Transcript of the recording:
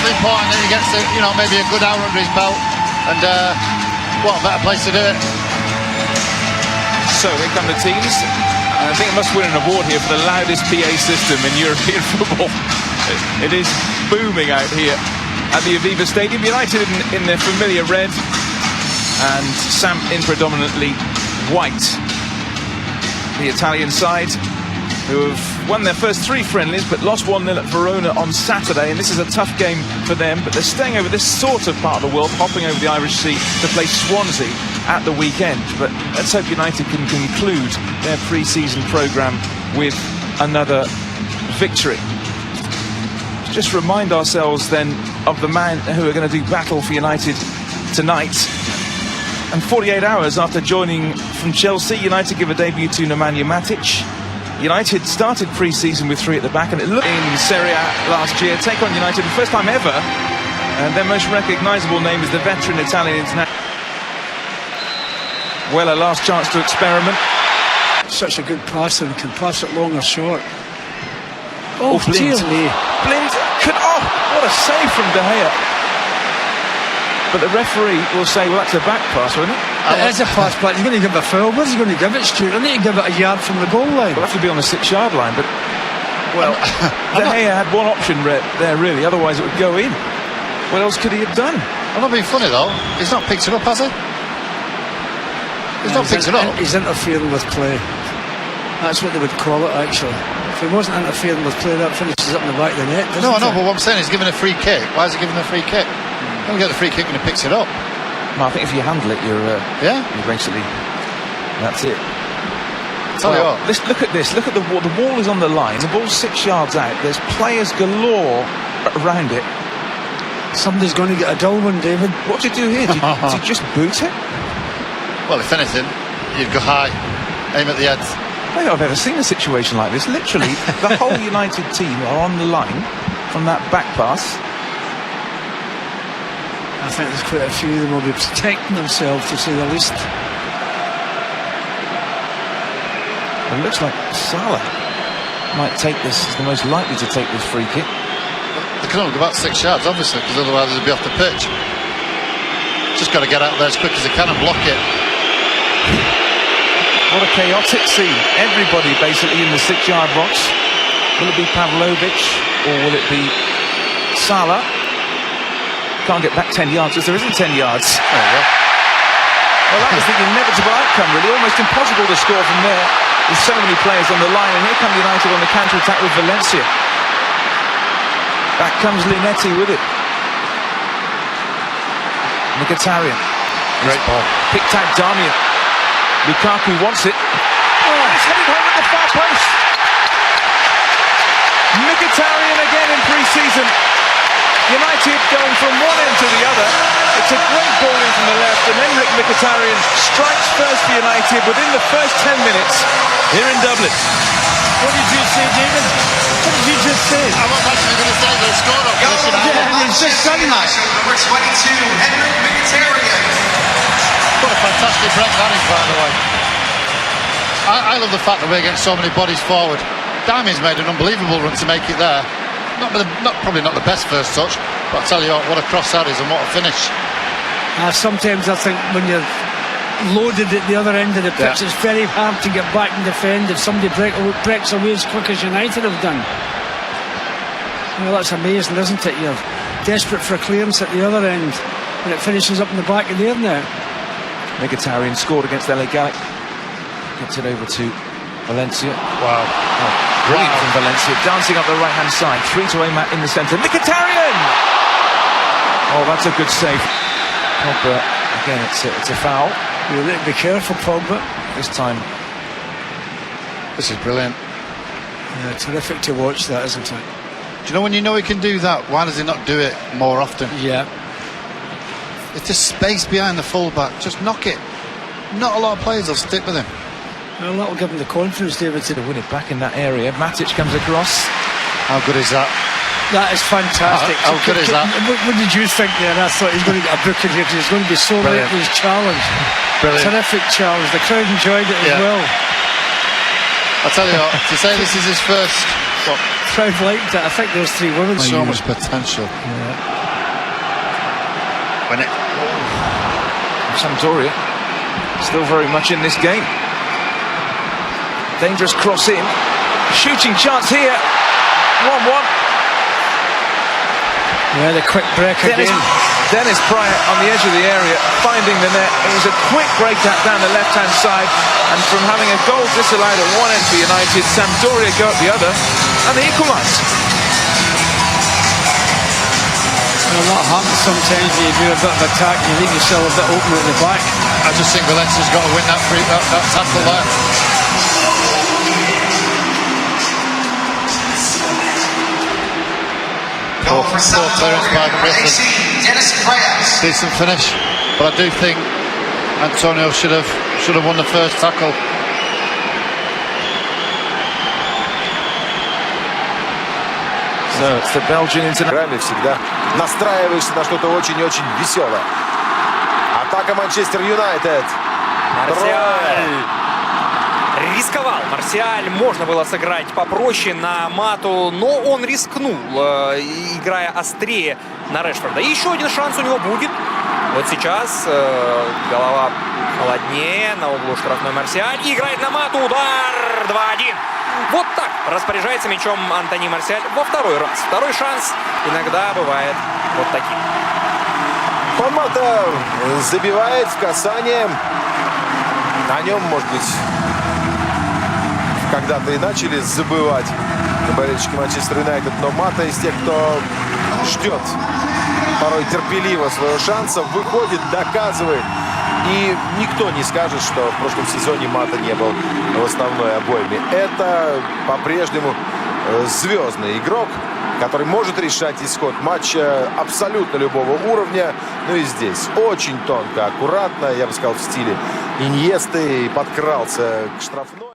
massively important that he gets, maybe a good hour under his belt, and what a better place to do it. So here come the teams, and I think it must win an award here for the loudest PA system in European football. It is booming out here at the Aviva Stadium. United in their familiar red, and Samp in predominantly white. The Italian side, who have won their first 3 friendlies but lost 1-0 at Verona on Saturday, and this is a tough game for them, but they're staying over this sort of part of the world, hopping over the Irish Sea to play Swansea at the weekend. But let's hope United can conclude their pre-season programme with another victory. Just remind ourselves then of the man who are going to do battle for United tonight. And 48 hours after joining from Chelsea, United give a debut to Nemanja Matic. United started pre-season with 3 at the back, and it looked in Serie A last year. Take on United for the first time ever, and their most recognisable name is the veteran Italian international. Well, a last chance to experiment. Such a good passer, and can pass it long or short. Oh, Blind. Blind could, what a save from De Gea. But the referee will say, well, that's a back pass, isn't it? It is a pass, but he's going to give a foul. Where's he going to give it, Stuart? I need to give it a yard from the goal line. We'll have to be on the 6-yard line, but... Well, De Gea had one option there, really, otherwise it would go in. What else could he have done? I'm not being funny, though. He's not picked it up, has he? He's not picked it up. He's interfering with play. That's what they would call it, actually. If he wasn't interfering with play, that finishes up in the back of the net, doesn't it? No, but what I'm saying is giving a free kick. Why is he giving a free kick? He'll get the free kick when he picks it up. No, I think if you handle it, you're basically... That's it. Tell you what. Look at this. Look at the wall. The wall is on the line. The ball's 6 yards out. There's players galore around it. Somebody's going to get a dull one, David. What do you do here? Do you just boot it? Well, if anything, you'd go high, aim at the head. I don't think I've ever seen a situation like this. Literally, the whole United team are on the line from that back pass. I think there's quite a few of them will be protecting themselves, to say the least. It looks like Salah might take this, is the most likely to take this free kick. They can only go about 6 yards, obviously, because otherwise they'll be off the pitch. Just got to get out there as quick as they can and block it. What a chaotic scene. Everybody basically in the 6-yard box. Will it be Pavlovic or will it be Salah? Can't get back 10 yards because there isn't 10 yards. There you go. Well, that was the inevitable outcome, really. Almost impossible to score from there with so many players on the line. And here come United on the counter-attack with Valencia. Back comes Linetti with it. Mkhtryan. Great ball. Picked out Darmian. Lukaku wants it. Oh, it's headed home at the far post. Mkhtryan again in pre-season. United going from one end to the other. It's a great ball in from the left, and then Mkhtryan strikes first for United within the first 10 minutes here in Dublin. What did you say, David? What did you just say? I was actually going to say they scored off this. He's just done that. Number 22, Mkhtryan. What a fantastic break that is, by the way. I love the fact that we're getting so many bodies forward. Darmian's made an unbelievable run to make it there. Probably not the best first touch, but I'll tell you what a cross that is and what a finish. Sometimes I think when you're loaded at the other end of the pitch, it's very hard to get back and defend if somebody breaks away as quick as United have done. Well, that's amazing, isn't it? You're desperate for a clearance at the other end, and it finishes up in the back of their net. Mkhtryan scored against LA Galaxy. Gets it over to Valencia. Wow. Brilliant from Valencia, dancing up the right-hand side. 3 to aim at in the centre. Mkhtryan! Oh, that's a good save. Pogba, again, it's a foul. You need to be careful, Pogba. This time. This is brilliant. Yeah, terrific to watch that, isn't it? Do you know he can do that? Why does he not do it more often? Yeah. It's just space behind the full-back. Just knock it. Not a lot of players will stick with him. Well, that'll give him the confidence, David, To win it back in that area. Matic comes across. How good is that? That is fantastic. How good is that? What did you think there? I thought he's going to get a booking here because he's going to be so late for his challenge. Brilliant. Terrific challenge. The crowd enjoyed it as well. I'll tell you what, to say this is his first crowd liked it. I think those three women. So much potential. When it Sampdoria still very much in this game. Dangerous cross in. Shooting chance here. 1-1. Yeah, the quick break again. Paret on the edge of the area, finding the net. It was a quick break down the left-hand side, and from having a goal disallowed at one end for United, Sampdoria go at the other, and they equalise. Well, that happens sometimes when you do a bit of attack, you leave yourself a bit open at the back. I just think Valencia's got to win that tackle there. Goal for Sampdoria, Paret. Decent finish, but I do think Antonio should have won the first tackle. So it's the Belgian international. Всегда настраиваешься на что-то очень-очень веселое. Атака Манчестер Юнайтед. Марсиаль рисковал. Марсиаль можно было сыграть попроще на Мату, но он рискнул, играя острее на Решфорда. И еще один шанс у него будет. Вот сейчас голова холоднее, на углу штрафной Марсиаль. И играет на Мату, удар 2-1. Вот так распоряжается мячом Антони Марсиаль во второй раз. Второй шанс иногда бывает вот таким. Мата забивает в касание. На нем, может быть, когда-то и начали забывать болельщики Манчестер Юнайтед, но Мата из тех, кто ждет порой терпеливо своего шанса, выходит, доказывает. И никто не скажет, что в прошлом сезоне Мата не был в основной обойме. Это по-прежнему звездный игрок, который может решать исход матча абсолютно любого уровня. Ну и здесь очень тонко, аккуратно, я бы сказал, в стиле Иньесты, подкрался к штрафной.